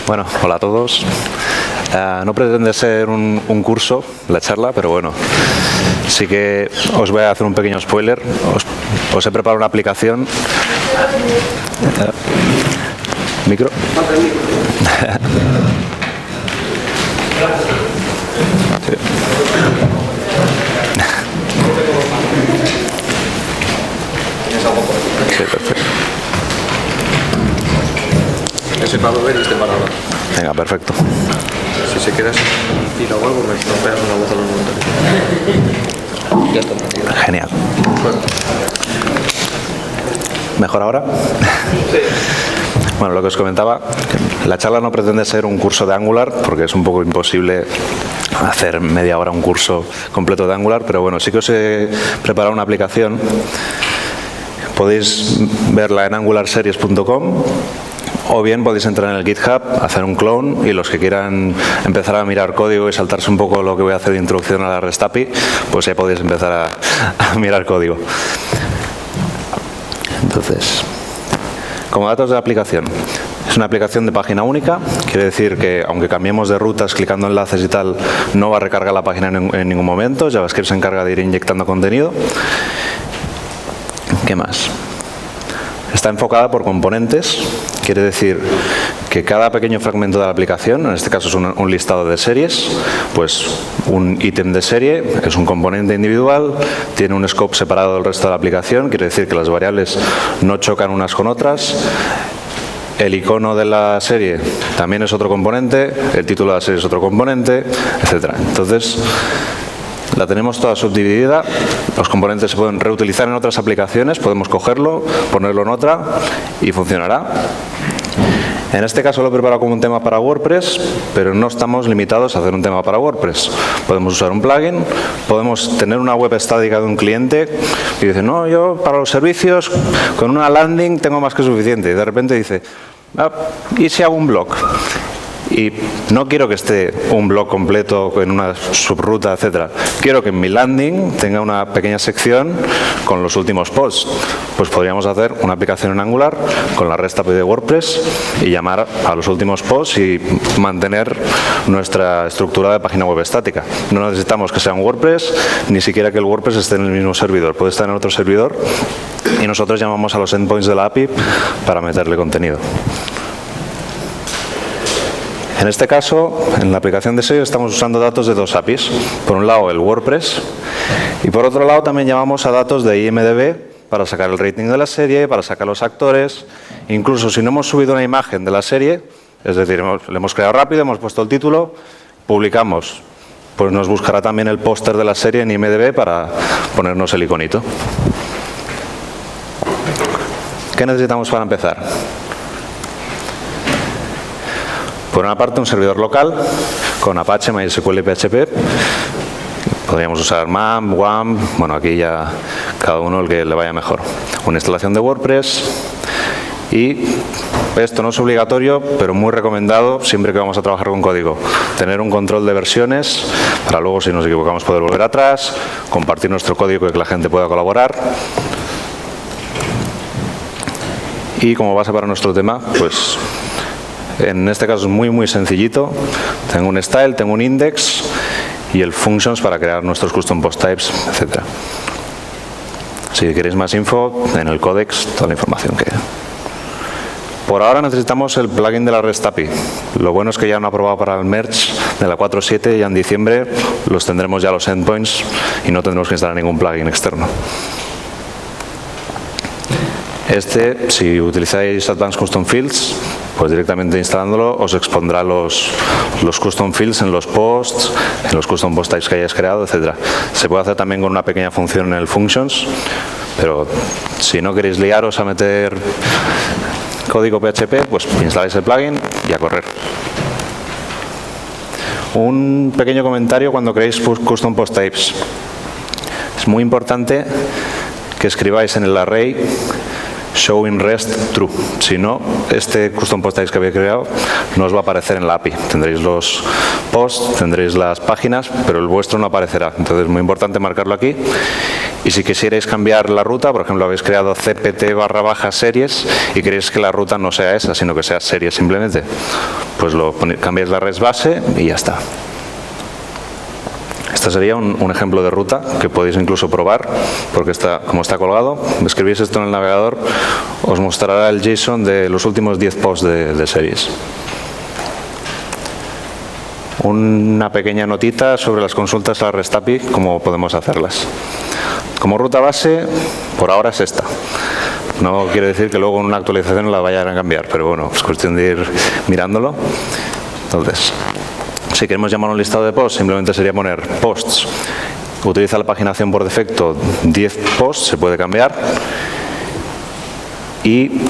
Bueno, hola a todos. No pretende ser un curso, la charla, pero bueno, sí que os voy a hacer un pequeño spoiler. Os he preparado una aplicación. ¿Micro? Sí. Sí, perfecto. Ese para beber y este para hablar. Venga, perfecto. Si se queda sin fila o algo, me pegas una voz a los voluntarios. Ya está entendido. Genial. ¿Mejor ahora? Sí. Bueno, lo que os comentaba, la charla no pretende ser un curso de Angular, porque es un poco imposible hacer media hora un curso completo de Angular, pero bueno, sí que os he preparado una aplicación. Podéis verla en angularseries.com o bien podéis entrar en el GitHub, hacer un clone y los que quieran empezar a mirar código y saltarse un poco lo que voy a hacer de introducción a la REST API, pues ya podéis empezar a mirar código. Entonces, como datos de la aplicación, es una aplicación de página única, quiere decir que aunque cambiemos de rutas, clicando enlaces y tal, no va a recargar la página en ningún momento. JavaScript se encarga de ir inyectando contenido. ¿Qué más? Está enfocada por componentes, quiere decir que cada pequeño fragmento de la aplicación, en este caso es un listado de series, pues un ítem de serie es un componente individual, tiene un scope separado del resto de la aplicación, quiere decir que las variables no chocan unas con otras. El icono de la serie también es otro componente, el título de la serie es otro componente, etc. Entonces, la tenemos toda subdividida, los componentes se pueden reutilizar en otras aplicaciones, podemos cogerlo, ponerlo en otra y funcionará. En este caso lo he preparado como un tema para WordPress, pero no estamos limitados a hacer un tema para WordPress. Podemos usar un plugin, podemos tener una web estática de un cliente y dice, no, yo para los servicios con una landing tengo más que suficiente. Y de repente dice, ¿y si hago un blog? Y no quiero que esté un blog completo en una subruta, etcétera. Quiero que en mi landing tenga una pequeña sección con los últimos posts. Pues podríamos hacer una aplicación en Angular con la REST API de WordPress y llamar a los últimos posts y mantener nuestra estructura de página web estática. No necesitamos que sea un WordPress, ni siquiera que el WordPress esté en el mismo servidor. Puede estar en otro servidor y nosotros llamamos a los endpoints de la API para meterle contenido. En este caso, en la aplicación de SEO estamos usando datos de dos APIs. Por un lado, el WordPress y por otro lado también llamamos a datos de IMDb para sacar el rating de la serie, para sacar los actores. Incluso si no hemos subido una imagen de la serie, es decir, le hemos creado rápido, hemos puesto el título, publicamos, pues nos buscará también el póster de la serie en IMDb para ponernos el iconito. ¿Qué necesitamos para empezar? Por una parte, un servidor local con Apache, MySQL y PHP. Podríamos usar MAM, WAM, bueno, aquí ya cada uno el que le vaya mejor. Una instalación de WordPress y esto no es obligatorio, pero muy recomendado siempre que vamos a trabajar con código. Tener un control de versiones para luego, si nos equivocamos, poder volver atrás, compartir nuestro código y que la gente pueda colaborar. Y como base para nuestro tema, pues en este caso es muy sencillito. Tengo un style, tengo un index y el functions para crear nuestros custom post types, etc. Si queréis más info, en el codex, toda la información que... Por ahora necesitamos el plugin de la REST API. Lo bueno es que ya han aprobado para el merge de la 4.7 y ya en diciembre los tendremos ya los endpoints y no tendremos que instalar ningún plugin externo. Si utilizáis Advanced Custom Fields, pues directamente instalándolo os expondrá los custom fields en los posts, en los custom post types que hayáis creado, etc. Se puede hacer también con una pequeña función en el functions, pero si no queréis liaros a meter código PHP, pues instaláis el plugin y a correr. Un pequeño comentario cuando creéis custom post types. Es muy importante que escribáis en el array showing rest true. Si no, este custom post types que habéis creado no os va a aparecer en la API. Tendréis los posts, tendréis las páginas, pero el vuestro no aparecerá. Entonces es muy importante marcarlo aquí. Y si quisierais cambiar la ruta, por ejemplo, habéis creado cpt/series y queréis que la ruta no sea esa, sino que sea series simplemente, pues cambiáis la res base y ya está. Este sería un ejemplo de ruta que podéis incluso probar, porque como está colgado, escribís esto en el navegador, os mostrará el JSON de los últimos 10 posts de series. Una pequeña notita sobre las consultas a la REST API, cómo podemos hacerlas. Como ruta base, por ahora es esta. No quiere decir que luego en una actualización la vayan a cambiar, pero bueno, es cuestión de ir mirándolo. Entonces, si queremos llamar un listado de posts, simplemente sería poner posts. Utiliza la paginación por defecto 10 posts, se puede cambiar. Y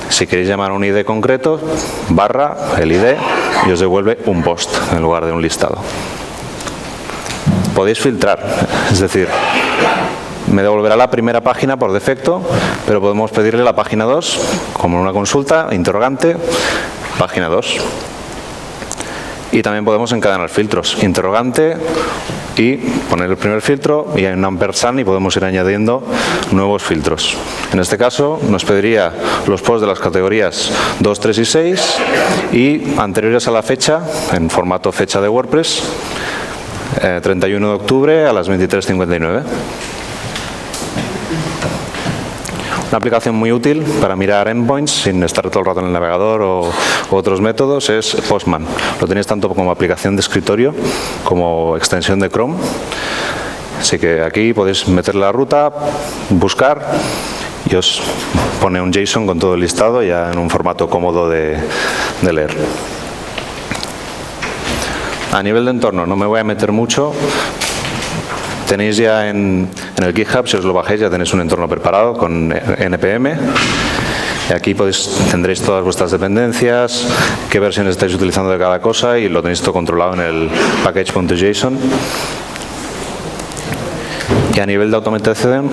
si queréis llamar un ID concreto, barra el ID y os devuelve un post en lugar de un listado. Podéis filtrar, es decir, me devolverá la primera página por defecto, pero podemos pedirle la página 2, como una consulta, interrogante, página 2. Y también podemos encadenar filtros, interrogante y poner el primer filtro y hay un ampersand y podemos ir añadiendo nuevos filtros. En este caso nos pediría los posts de las categorías 2, 3 y 6 y anteriores a la fecha, en formato fecha de WordPress, 31 de octubre a las 23:59. Una aplicación muy útil para mirar endpoints sin estar todo el rato en el navegador o otros métodos es Postman. Lo tenéis tanto como aplicación de escritorio como extensión de Chrome. Así que aquí podéis meter la ruta, buscar y os pone un JSON con todo el listado ya en un formato cómodo de leer. A nivel de entorno no me voy a meter mucho. Tenéis ya en el GitHub, si os lo bajáis, ya tenéis un entorno preparado con NPM. Y aquí tendréis todas vuestras dependencias, qué versiones estáis utilizando de cada cosa y lo tenéis todo controlado en el package.json. Y a nivel de automatización,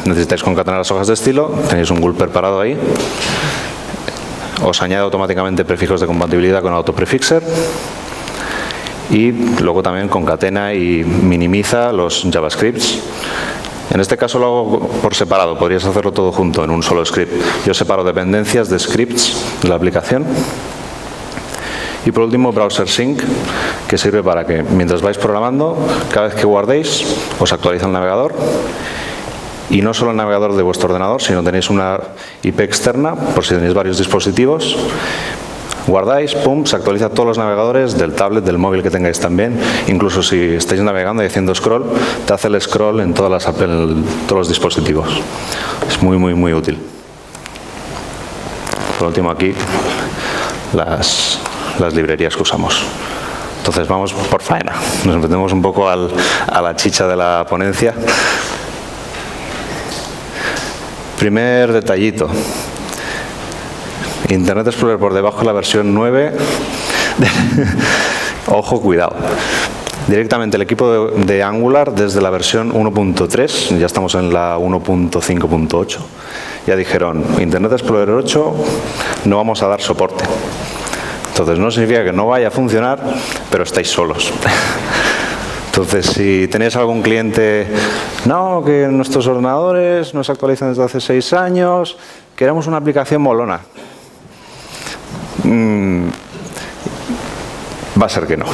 necesitáis concatenar las hojas de estilo, tenéis un GUL preparado ahí. Os añade automáticamente prefijos de compatibilidad con AutoPrefixer. Y luego también concatena y minimiza los JavaScripts. En este caso lo hago por separado, podrías hacerlo todo junto en un solo script. Yo separo dependencias de scripts de la aplicación. Y por último, Browser Sync, que sirve para que mientras vais programando, cada vez que guardéis, os actualiza el navegador. Y no solo el navegador de vuestro ordenador, sino tenéis una IP externa, por si tenéis varios dispositivos. Guardáis, pum, se actualiza todos los navegadores, del tablet, del móvil que tengáis también. Incluso si estáis navegando y haciendo scroll, te hace el scroll en todos los dispositivos. Es muy, muy, muy útil. Por último aquí, las librerías que usamos. Entonces vamos por faena. Nos metemos un poco a la chicha de la ponencia. Primer detallito. Internet Explorer por debajo de la versión 9. Ojo, cuidado. Directamente el equipo de Angular desde la versión 1.3, ya estamos en la 1.5.8, ya dijeron, Internet Explorer 8 no vamos a dar soporte. Entonces no significa que no vaya a funcionar, pero estáis solos. Entonces, si tenéis algún cliente, no, que nuestros ordenadores no se actualizan desde hace 6 años, queremos una aplicación molona. Va a ser que no.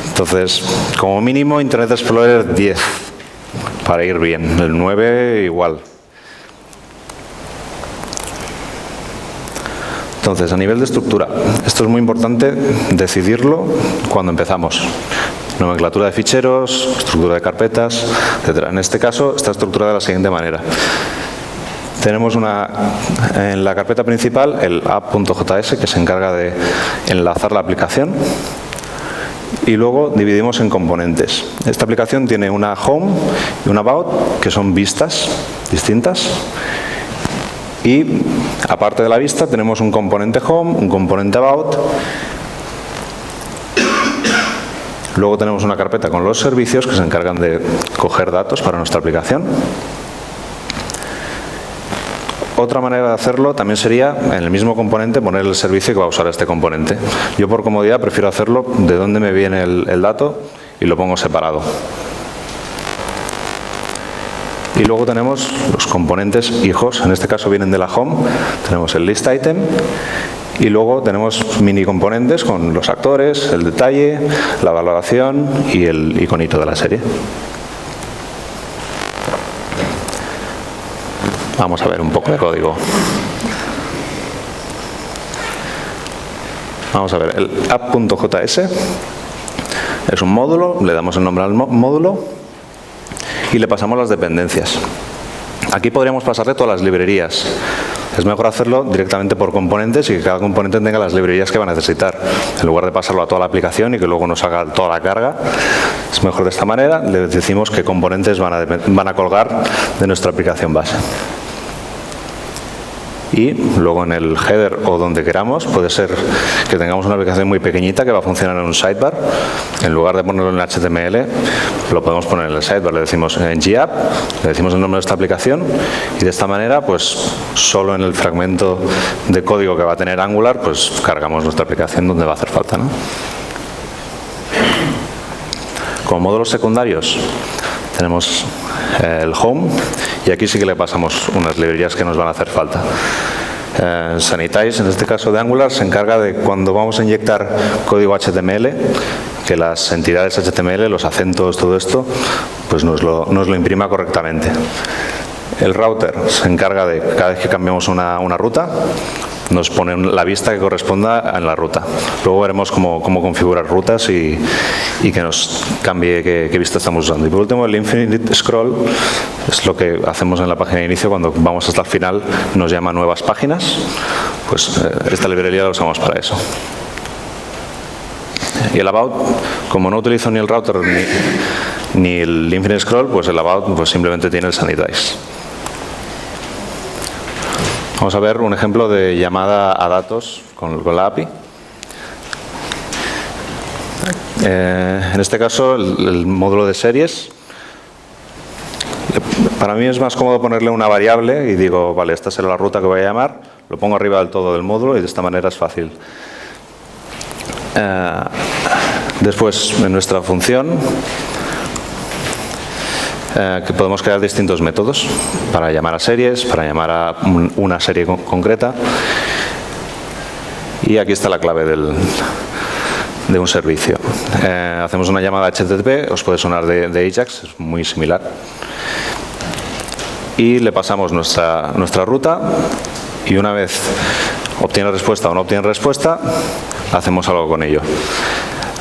Entonces, como mínimo, Internet Explorer 10 para ir bien. El 9 igual. Entonces, a nivel de estructura, esto es muy importante decidirlo cuando empezamos. Nomenclatura de ficheros, estructura de carpetas, etc. En este caso está estructurada de la siguiente manera. Tenemos en la carpeta principal el app.js que se encarga de enlazar la aplicación y luego dividimos en componentes. Esta aplicación tiene una home y una about que son vistas distintas y aparte de la vista tenemos un componente home, un componente about. Luego tenemos una carpeta con los servicios que se encargan de coger datos para nuestra aplicación. Otra manera de hacerlo también sería, en el mismo componente, poner el servicio que va a usar este componente. Yo por comodidad prefiero hacerlo de dónde me viene el dato y lo pongo separado. Y luego tenemos los componentes hijos, en este caso vienen de la home, tenemos el list item y luego tenemos mini componentes con los actores, el detalle, la valoración y el iconito de la serie. Vamos a ver un poco de código. Vamos a ver, el app.js es un módulo, le damos el nombre al módulo y le pasamos las dependencias. Aquí podríamos pasarle todas las librerías. Es mejor hacerlo directamente por componentes y que cada componente tenga las librerías que va a necesitar. En lugar de pasarlo a toda la aplicación y que luego nos haga toda la carga, es mejor de esta manera. Le decimos qué componentes van a colgar de nuestra aplicación base. Y luego en el header o donde queramos, puede ser que tengamos una aplicación muy pequeñita que va a funcionar en un sidebar. En lugar de ponerlo en HTML, lo podemos poner en el sidebar. Le decimos en GApp, le decimos el nombre de esta aplicación y de esta manera, pues solo en el fragmento de código que va a tener Angular, pues cargamos nuestra aplicación donde va a hacer falta, ¿no? Como módulos secundarios tenemos el home y aquí sí que le pasamos unas librerías que nos van a hacer falta. Sanitize, en este caso de Angular, se encarga de cuando vamos a inyectar código HTML, que las entidades HTML, los acentos, todo esto, pues nos lo imprima correctamente. El router se encarga de cada vez que cambiamos una ruta, nos pone la vista que corresponda en la ruta. Luego veremos cómo configurar rutas y que nos cambie qué vista estamos usando. Y por último, el infinite scroll es lo que hacemos en la página de inicio. Cuando vamos hasta el final nos llama nuevas páginas. Pues esta librería la usamos para eso. Y el about, como no utilizo ni el router ni el infinite scroll, pues el about pues simplemente tiene el sanitize. Vamos a ver un ejemplo de llamada a datos con la API. En este caso, el módulo de series. Para mí es más cómodo ponerle una variable y digo, vale, esta será la ruta que voy a llamar. Lo pongo arriba del todo del módulo y de esta manera es fácil. Después, en nuestra función, que podemos crear distintos métodos para llamar a series, para llamar a una serie concreta. Y aquí está la clave de un servicio. Hacemos una llamada HTTP, os puede sonar de Ajax, es muy similar. Y le pasamos nuestra ruta y una vez obtiene respuesta o no obtiene respuesta, hacemos algo con ello.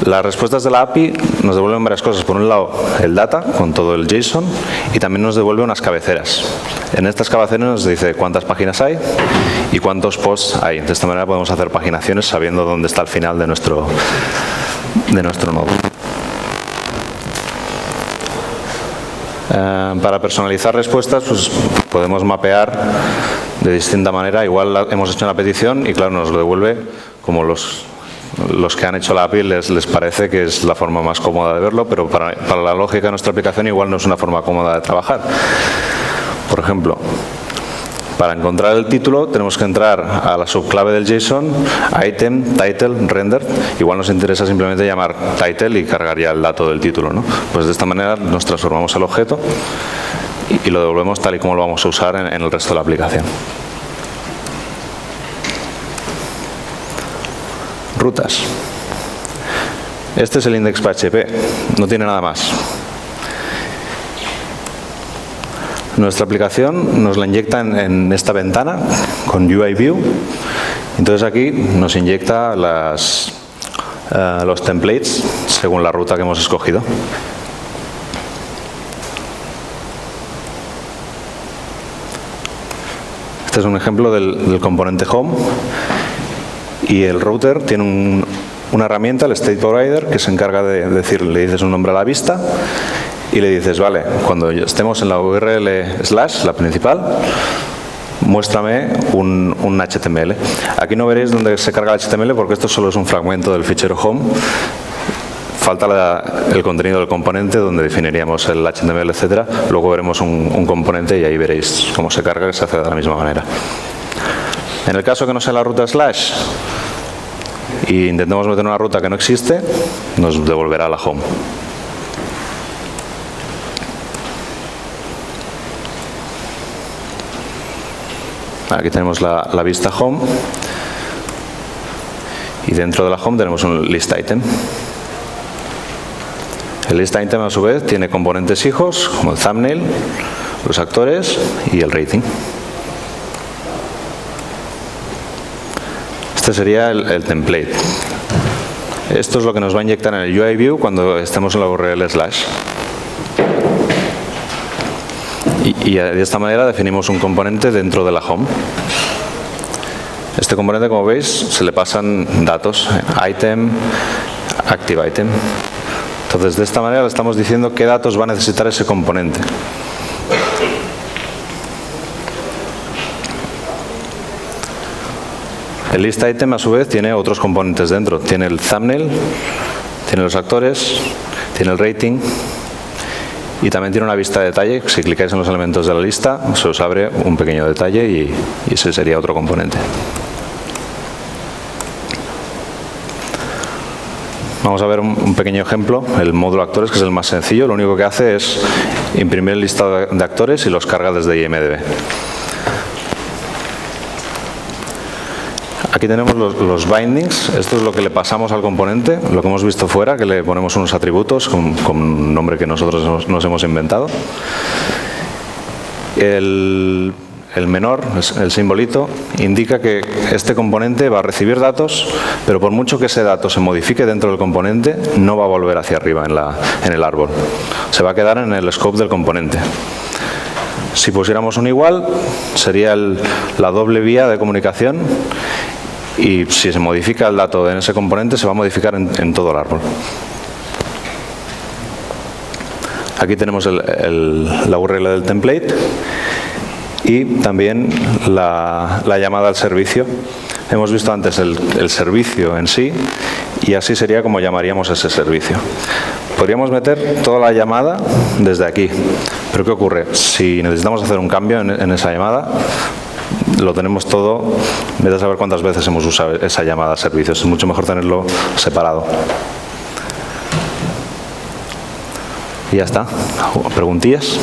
Las respuestas de la API nos devuelven varias cosas. Por un lado, el data con todo el JSON y también nos devuelve unas cabeceras. En estas cabeceras nos dice cuántas páginas hay y cuántos posts hay. De esta manera podemos hacer paginaciones sabiendo dónde está el final de nuestro nodo. Para personalizar respuestas, pues podemos mapear de distinta manera. Igual hemos hecho una petición y claro, nos lo devuelve como los que han hecho la API les parece que es la forma más cómoda de verlo, pero para la lógica de nuestra aplicación igual no es una forma cómoda de trabajar. Por ejemplo, para encontrar el título tenemos que entrar a la subclave del JSON, item, title, render. Igual nos interesa simplemente llamar title y cargar ya el dato del título, ¿no? Pues de esta manera nos transformamos el objeto y lo devolvemos tal y como lo vamos a usar en el resto de la aplicación. Rutas. Este es el index.php, no tiene nada más. Nuestra aplicación nos la inyecta en esta ventana con UI View. Entonces aquí nos inyecta los templates según la ruta que hemos escogido. Este es un ejemplo del componente Home. Y el router tiene una herramienta, el State Provider, que se encarga de decir, le dices un nombre a la vista y le dices, vale, cuando estemos en la URL / la principal, muéstrame un HTML. Aquí no veréis dónde se carga el HTML porque esto solo es un fragmento del fichero home. Falta el contenido del componente donde definiríamos el HTML, etcétera. Luego veremos un componente y ahí veréis cómo se carga, que se hace de la misma manera. En el caso que no sea la ruta / y intentemos meter una ruta que no existe, nos devolverá a la home. Aquí tenemos la vista home y dentro de la home tenemos un list item. El list item a su vez tiene componentes hijos como el thumbnail, los actores y el rating. Este sería el template. Esto es lo que nos va a inyectar en el UI view cuando estemos en la URL slash. Y de esta manera definimos un componente dentro de la home. Este componente, como veis, se le pasan datos, item, active item. Entonces, de esta manera le estamos diciendo qué datos va a necesitar ese componente. El list item, a su vez, tiene otros componentes dentro. Tiene el thumbnail, tiene los actores, tiene el rating y también tiene una vista de detalle. Si clicáis en los elementos de la lista, se os abre un pequeño detalle y ese sería otro componente. Vamos a ver un pequeño ejemplo, el módulo actores, que es el más sencillo. Lo único que hace es imprimir el listado de actores y los carga desde IMDb. Aquí tenemos los bindings. Esto es lo que le pasamos al componente, lo que hemos visto fuera, que le ponemos unos atributos con un nombre que nosotros nos hemos inventado. El menor, el simbolito, indica que este componente va a recibir datos, pero por mucho que ese dato se modifique dentro del componente, no va a volver hacia arriba en el árbol. Se va a quedar en el scope del componente. Si pusiéramos un igual, sería la doble vía de comunicación, y si se modifica el dato en ese componente, se va a modificar en todo el árbol. Aquí tenemos la URL del template. Y también la llamada al servicio. Hemos visto antes el servicio en sí y así sería como llamaríamos a ese servicio. Podríamos meter toda la llamada desde aquí. Pero ¿qué ocurre? Si necesitamos hacer un cambio en esa llamada, lo tenemos todo, vete a saber cuántas veces hemos usado esa llamada al servicio. Es mucho mejor tenerlo separado. Y ya está. ¿Preguntillas?